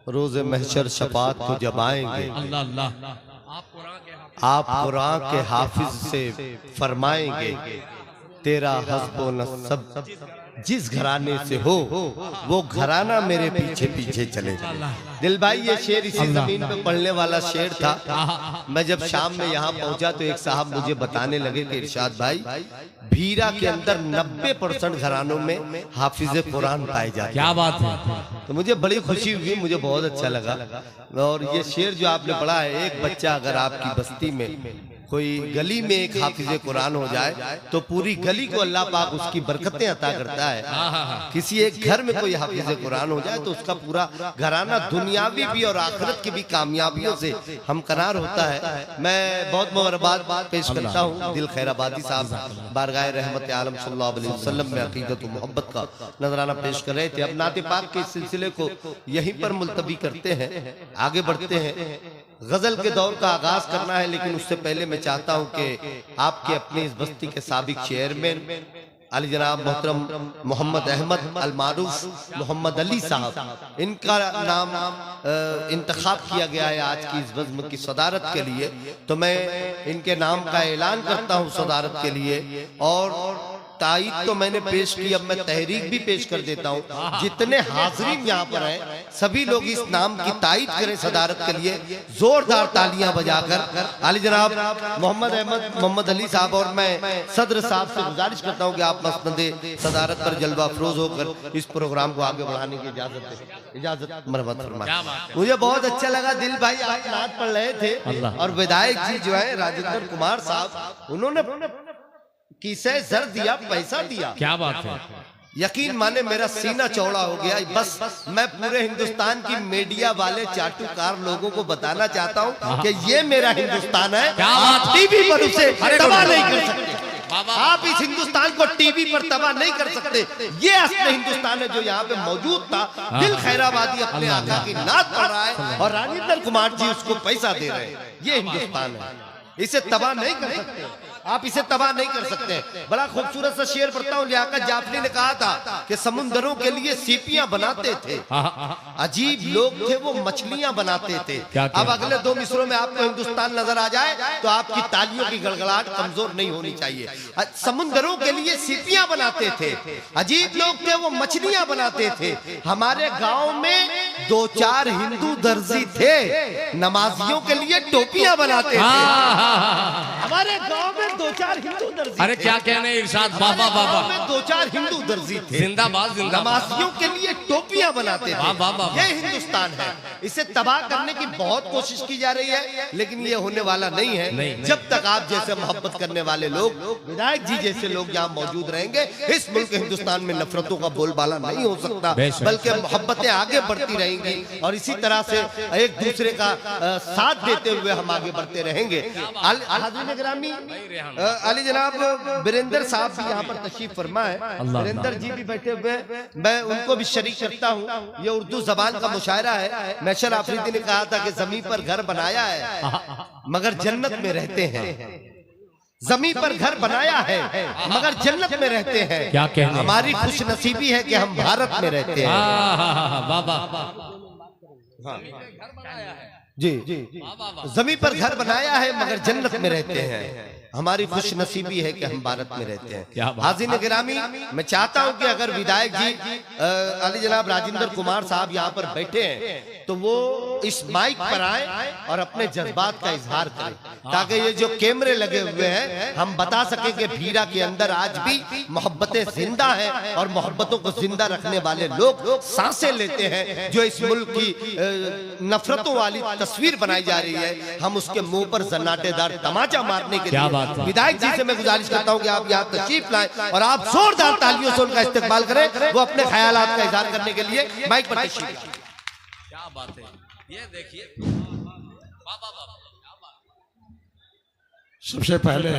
रोज़े महशर शफात को जब आएंगे, आप कुरान के हाफिज से फरमाएंगे, तेरा हस्बो नसब जिस घराने से हो वो घराना मेरे पीछे पीछे चले। दिल भाई, ये शेर इसी जमीन पे पढ़ने वाला शेर था। मैं जब शाम में यहाँ पहुंचा तो एक साहब मुझे बताने लगे कि इरशाद भाई, भीरा के अंदर 90% घरानों में हाफिज कुरान पाए जाते। क्या बात है। तो मुझे बड़ी खुशी हुई, मुझे बहुत अच्छा लगा। और ये शेर जो आपने पढ़ा है, एक बच्चा अगर आपकी बस्ती में कोई गली में एक हाफिज कुरान हो जाए तो पूरी गली को अल्लाह पाक उसकी बरकतें अता करता है। किसी एक घर में कोई हाफिज कुरान हो जाए तो उसका पूरा घराना दुनियावी भी और आखिरत की भी कामयाबियों से हमकनार होता है। मैं बहुत मुबारकबाद पेश करता हूँ दिल खैराबादी साहब बारगाह रहमत आलम सल्लल्लाहु अलैहि वसल्लम में अकीदत व मोहब्बत का नजराना पेश कर रहे थे। अब नाते पाक के सिलसिले को यहीं पर मुलतवी करते हैं, आगे बढ़ते हैं। गजल के दौर का आगाज करना है, लेकिन उससे पहले मैं चाहता हूं कि आपके अपनी इस बस्ती के साबिक चेयरमैन अली जनाब मोहतरम मोहम्मद अहमद अल मारूफ मोहम्मद अली साहब, इनका नाम इंतखाब किया गया है आज की इस बज़्म की सदारत के लिए। तो मैं इनके नाम का ऐलान करता हूं सदारत के लिए। और ताईद तो मैंने पेश की, अब मैं तहरीक भी पेश कर देता हूँ। जितने हाजरीन यहाँ पर हैं सभी लोग इस नाम की ताईद करें सदारत के लिए, जोरदार तालियां बजाकर। अली जनाब मोहम्मद अहमद मोहम्मद अली साहब और मैं सदर साहब से गुजारिश करता हूँ कि आप मसनद सदारत पर जलवा अफरोज होकर इस प्रोग्राम को आगे बढ़ाने की इजाजत मरहमत फरमाएं। मुझे बहुत अच्छा लगा दिल भाई, आप नात पढ़ रहे थे और विधायक जी जो है राजेंद्र कुमार साहब, उन्होंने किसे जर दिया, पैसा दिया। क्या बात है। यकीन माने मेरा सीना चौड़ा हो गया। बस मैं पूरे हिंदुस्तान की मीडिया वाले चाटुकार लोगों को बताना चाहता हूँ कि ये मेरा हिंदुस्तान है, आप टीवी पर उसे तबाह नहीं कर सकते। आप इस हिंदुस्तान को टीवी पर तबाह नहीं कर सकते। ये असली हिंदुस्तान है जो यहाँ पे मौजूद था। दिल खैराबादी अपने आका की नात पढ़ रहा है और राजेंद्र कुमार जी उसको पैसा दे रहे हैं। ये हिंदुस्तान है, इसे तबाह नहीं कर सकते आप, इसे तबाह नहीं कर सकते। बड़ा खूबसूरत सा शेर पढ़ता हूँ। लियाकत जाफरी ने कहा था कि समुंदरों के लिए सीपियां बनाते थे, अजीब लोग थे वो मछलियां बनाते थे। अब अगले दो मिसरों में आपको हिंदुस्तान नजर आ जाए तो आपकी तालियों की गड़गड़ाहट कमजोर नहीं होनी चाहिए। समुंदरों के लिए सीपियां बनाते थे, अजीब लोग थे वो मछलियां बनाते थे। हमारे गाँव में 2-4 हिंदू दर्जी थे, नमाजियों के लिए टोपियां बनाते थे। हमारे गाँव में 2-4 हिंदू दर्जी। अरे क्या कहने इरशाद, बाबा बाबा में 2-4 हिंदू दर्जी थे, जिंदाबाद नमाजियों के लिए टोपियां बनाते थे। ये हिंदुस्तान है, इसे तबाह करने की बहुत कोशिश की जा रही है, लेकिन ये होने वाला नहीं है। जब तक आप जैसे मोहब्बत करने वाले लोग, विधायक जी जैसे लोग यहाँ मौजूद रहेंगे, इस मुल्क हिंदुस्तान में नफरतों का बोलबाला नहीं हो सकता, बल्कि मोहब्बतें आगे बढ़ती रहेंगी और इसी तरह से एक दूसरे का साथ देते हुए हम आगे बढ़ते रहेंगे। ग्रामी अली जनाब वीरेंद्र साहब भी यहाँ पर तशरीफ फरमा है, वीरेंद्र जी भी बैठे हुए, मैं उनको भी शरीक करता हूँ। ये उर्दू जबान का मुशायरा है। मैशर आफरीदी ने कहा था कि जमीन पर घर बनाया है मगर जन्नत में रहते हैं, जमीन पर घर बनाया है मगर जन्नत में रहते हैं। क्या कहने, हमारी खुश नसीबी है कि हम भारत में रहते हैं। जी जी, जमीन पर घर बनाया है मगर जन्नत में रहते हैं, हमारी खुश नसीबी है कि हम भारत में रहते हैं। हाज़िर गिरामी, मैं चाहता हूं कि अगर विधायक जी अली जनाब राजेंद्र कुमार साहब यहाँ पर बैठे हैं तो वो इस माइक पर आए और अपने जज्बात का इजहार करें, ताकि ये जो कैमरे लगे हुए हैं हम बता सकें कि भीरा के अंदर आज भी मोहब्बतें जिंदा हैं और मोहब्बतों को जिंदा रखने वाले लोग सांसें लेते हैं। जो इस मुल्क की नफरतों वाली तस्वीर बनाई जा रही है, हम उसके मुंह पर जन्नाटेदार तमाचा मारने के लिए विधायक जी से मैं गुजारिश करता हूं कि आप यहाँ तशरीफ लाएं और आप जोरदार तालियों से उनका इस्तेमाल करें, वो अपने ख्यालात का इजहार करने के लिए माइक पर तशरीफ लाएं। क्या बात है, ये देखिए। सबसे पहले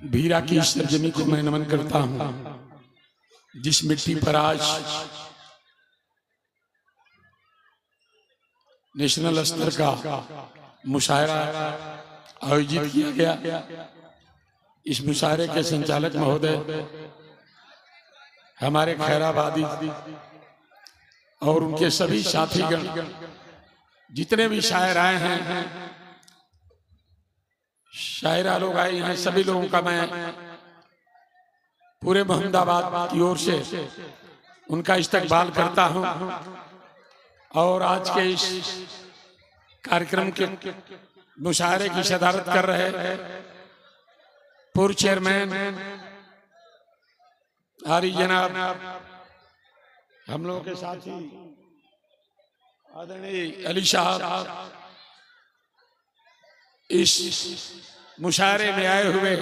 भीरा की सरजमी को मैं नमन करता हूं, जिस मिट्टी पर आज नेशनल स्तर का मुशायरा आयोजित किया गया। इस मुशायरे के संचालक महोदय हमारे खैराबादी और उनके सभी साथीगण, जितने भी शायर आए हैं, शायरा लोग आए हैं, सभी लोगों का मैं पूरे मोहम्मदाबाद की ओर से उनका इस्तकबाल करता हूं। और आज के इस कार्यक्रम के मुशायरे की सदारत कर रहे पूर्व चेयरमैन आरी जनाब, हम लोगों के साथी आदरणीय अली साहब, इस मुशायरे में आए हुए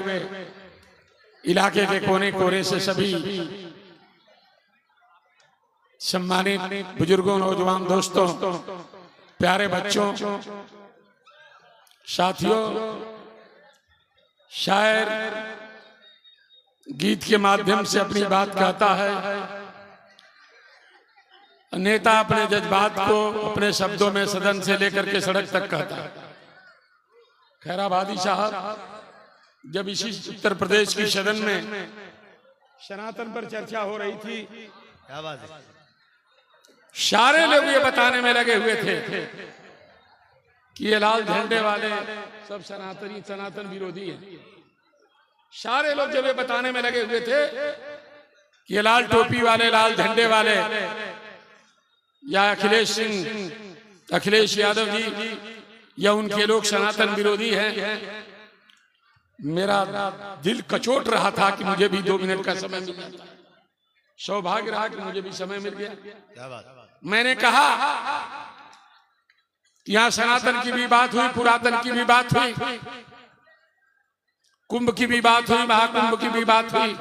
इलाके के कोने कोने से सभी सम्मानित बुजुर्गों, नौजवान दोस्तों, प्यारे बच्चों, साथियों, शायर गीत के माध्यम से अपनी बात कहता है, नेता अपने जज्बात को अपने शब्दों में सदन से लेकर के सड़क तक कहता है। खैराबादी साहब, जब इसी उत्तर प्रदेश की सदन में सनातन पर चर्चा हो रही थी, क्या बात है, सारे लोग ये बताने में लगे हुए थे कि ये लाल झंडे वाले सब सनातन विरोधी हैं। सारे लोग जब ये बताने में लगे हुए थे कि ये लाल टोपी वाले, लाल झंडे वाले या अखिलेश यादव जी या उनके लोग सनातन विरोधी हैं, मेरा दिल कचोट रहा था कि मुझे भी 2 मिनट का समय मिल गया। सौभाग्य रहा कि मुझे भी समय मिल गया। क्या बात। मैंने कहा कि यहाँ सनातन की भी बात हुई, पुरातन की भी बात हुई, कुंभ की भी बात हुई, महाकुंभ की भी बात हुई,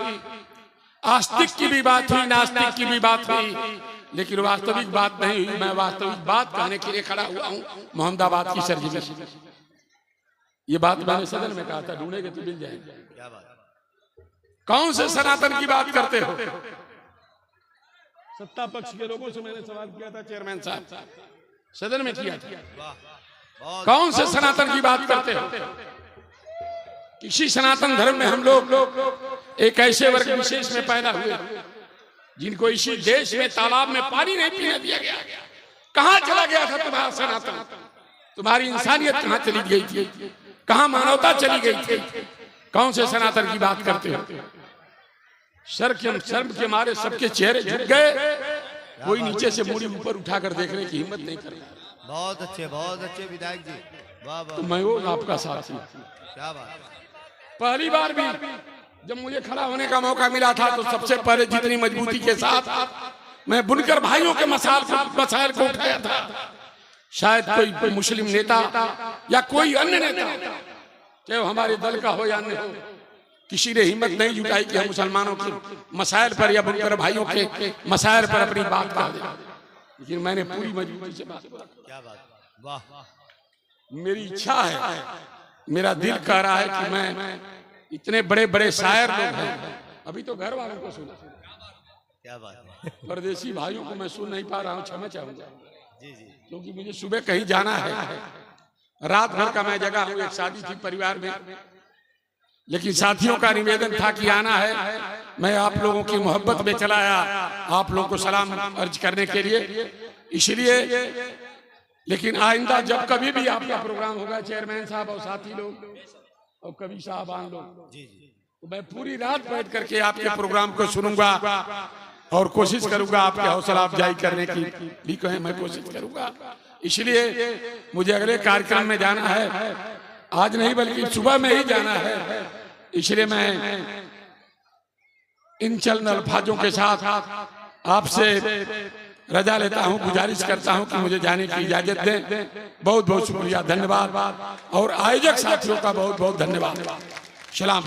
आस्तिक की भी बात हुई, नास्तिक की भी बात हुई, लेकिन वास्तविक बात नहीं हुई। मैं वास्तविक बात कहने के लिए खड़ा हुआ हूँ मोहम्मदाबाद की सरजमी से। ये बात मैंने सदन में कहा था, ढूंढेंगे तो मिल जाएंगे। क्या बात। कौन से सनातन की बात करते हो? सत्ता पक्ष के लोगों से मैंने सवाल किया था, चेयरमैन साहब सदन में किया था। कौन से सनातन की बात करते हो? किसी सनातन धर्म में हम लोग एक ऐसे वर्ग विशेष में पैदा हुए जिनको इसी देश में तालाब में पानी नहीं पीने दिया गया। कहां चला गया था तुम्हारा सनातन? तुम्हारी इंसानियत कहां चली गई थी? कहां मानवता चली गई थी? कौन से सनातन की बात करते हो? शर्म के मारे सबके चेहरे झुक गए, कोई नीचे से मुड़ी ऊपर उठाकर देखने की हिम्मत नहीं कर रहा। बहुत अच्छे विधायक जी, वाह वाह। तो मैं वो आपका साथी। क्या बात। पहली बार भी जब मुझे खड़ा होने का मौका मिला था तो सबसे पहले जितनी मजबूती के साथ मैं बुनकर भाइयों के मसाइल को उठाया था। शायद कोई मुस्लिम नेता या कोई अन्य नेता, चाहे हमारे दल का हो या अन्य हो, किसी ने हिम्मत नहीं जुटाई कि हम मुसलमानों के मसाइल पर या बुनकर भाइयों के मसाइल पर अपनी बात कह दें। लेकिन मैंने पूरी मजबूती से बात की। क्या बात, वाह। मेरी इच्छा है, मेरा दिल कह रहा है कि मैं इतने बड़े बड़े शायर लोग हैं, अभी तो घर वालों को सुना, क्या बात। परदेसी भाइयों को मैं सुन नहीं पा रहा हूँ, क्षमा चाहूंगा जी, क्योंकि मुझे सुबह कहीं जाना है। रात भर का मैं जगह हूँ, एक शादी थी परिवार में, लेकिन साथियों का निवेदन था कि आना है। मैं आप लोगों की मोहब्बत में चला आया आप लोगों को सलाम अर्ज करने के लिए, इसलिए। लेकिन आइंदा जब कभी भी आपका प्रोग्राम होगा, चेयरमैन साहब और साथी लोग और कभी साहबान लोग, तो मैं पूरी रात बैठ करके आपके प्रोग्राम को सुनूंगा और कोशिश करूंगा आपके हौसला अफजाई करने की भी कहें, मैं कोशिश करूंगा। इसलिए मुझे अगले कार्यक्रम में जाना है, आज नहीं बल्कि सुबह में ही जाना है। इसलिए मैं इन चंद अल्फाजों के साथ आपसे रजा लेता हूं, गुजारिश करता हूं कि मुझे जाने की इजाजत दें। बहुत बहुत शुक्रिया, धन्यवाद, और आयोजक साथियों का बहुत बहुत धन्यवाद। सलाम।